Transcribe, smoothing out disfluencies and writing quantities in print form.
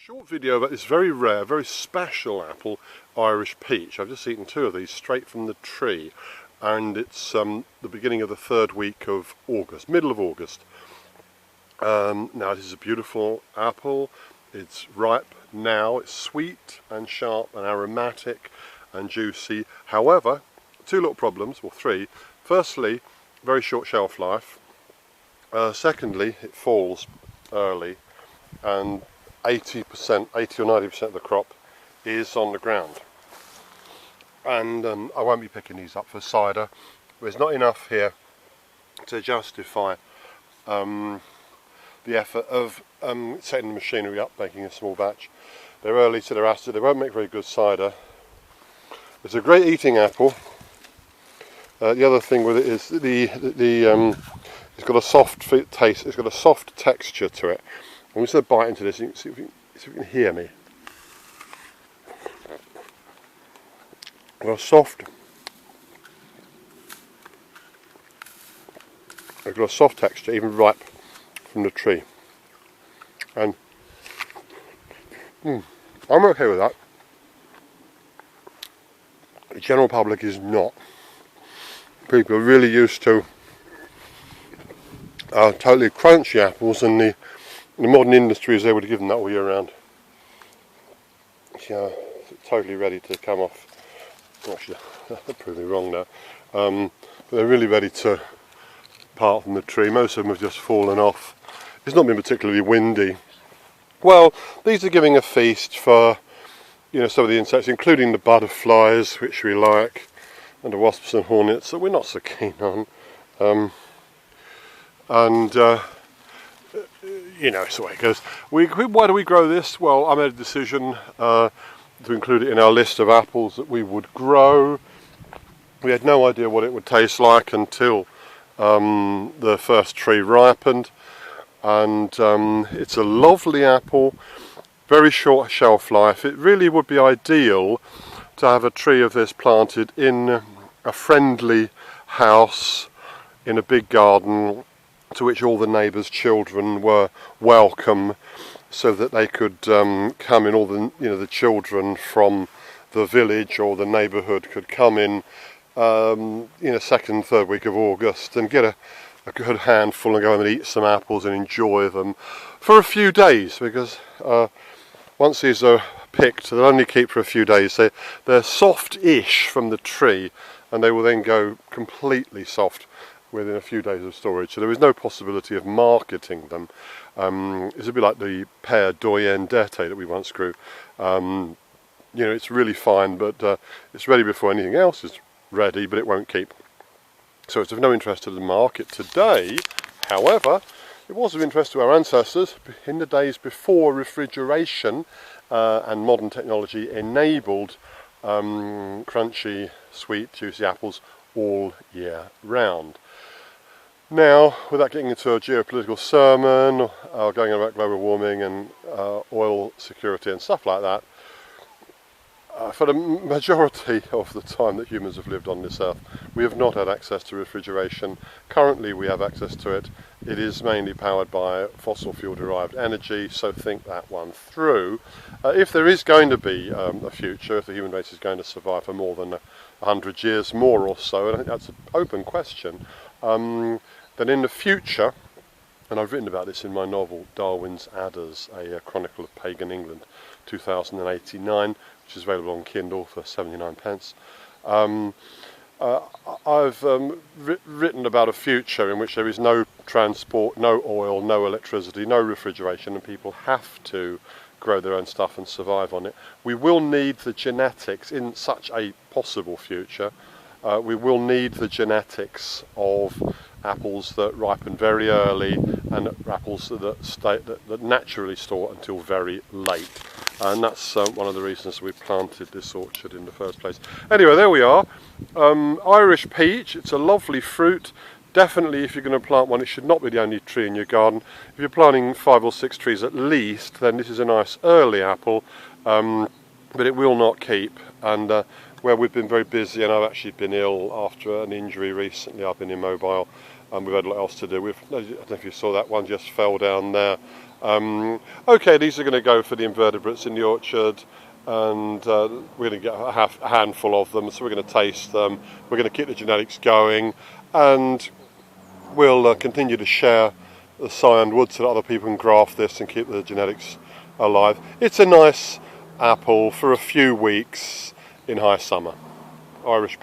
Short video about this very rare, very special apple, Irish peach. I've just eaten two of these straight from the tree, and it's the beginning of the third week of August, middle of August. Now this is a beautiful apple. It's ripe now. It's sweet and sharp and aromatic and juicy. However, two little problems, well three. Firstly, very short shelf life. Secondly, it falls early, and 80 or 90% of the crop is on the ground. And I won't be picking these up for cider. There's not enough here to justify the effort of setting the machinery up, making a small batch. They're early to their acid. They won't make very good cider. It's a great eating apple. The other thing with it is it's got a soft taste. It's got a soft texture to it. I'm just going to bite into this. You can see if you can hear me. It's got a soft texture, even ripe from the tree. And I'm okay with that. The general public is not. People are really used to totally crunchy apples, and the modern industry is able to give them that all year round. Yeah, totally ready to come off. Actually, that proved me wrong now. But they're really ready to part from the tree. Most of them have just fallen off. It's not been particularly windy. Well, these are giving a feast for, some of the insects, including the butterflies, which we like, and the wasps and hornets that we're not so keen on. It's the way it goes. Why do we grow this? Well, I made a decision to include it in our list of apples that we would grow. We had no idea what it would taste like until the first tree ripened, and it's a lovely apple, very short shelf life. It really would be ideal to have a tree of this planted in a friendly house in a big garden, to which all the neighbours' children were welcome, so that they could come in. All the children from the village or the neighbourhood could come in, second, third week of August, and get a good handful and go and eat some apples and enjoy them for a few days. Because once these are picked, they'll only keep for a few days. They're soft-ish from the tree, and they will then go completely soft within a few days of storage, so there is no possibility of marketing them. It's a bit like the pear doyen d'été that we once grew. It's really fine, but it's ready before anything else is ready, but it won't keep. So it's of no interest to the market today. However, it was of interest to our ancestors in the days before refrigeration and modern technology enabled crunchy, sweet, juicy apples all year round. Now, without getting into a geopolitical sermon or going on about global warming and oil security and stuff like that, for the majority of the time that humans have lived on this earth, we have not had access to refrigeration. Currently we have access to it. It is mainly powered by fossil fuel derived energy, so think that one through. If there is going to be a future, if the human race is going to survive for more than 100 years, more or so, and I think that's an open question, then in the future, and I've written about this in my novel Darwin's Adders, a chronicle of pagan England, 2089, which is available on Kindle for 79 pence. I've written about a future in which there is no transport, no oil, no electricity, no refrigeration, and people have to grow their own stuff and survive on it. We will need the genetics in such a possible future. We will need the genetics of apples that ripen very early and apples that naturally store until very late. And that's one of the reasons we planted this orchard in the first place. Anyway, there we are. Irish peach, it's a lovely fruit. Definitely, if you're going to plant one, it should not be the only tree in your garden. If you're planting 5 or 6 trees at least, then this is a nice early apple, but it will not keep. And where we've been very busy, and I've actually been ill after an injury recently, I've been immobile, and we've had a lot else to do. I don't know if you saw that one just fell down there. Okay, these are going to go for the invertebrates in the orchard, and we're going to get a handful of them, so we're going to taste them, we're going to keep the genetics going, and we'll continue to share the cyan wood so that other people can graft this and keep the genetics alive. It's a nice apple for a few weeks in high summer. Irish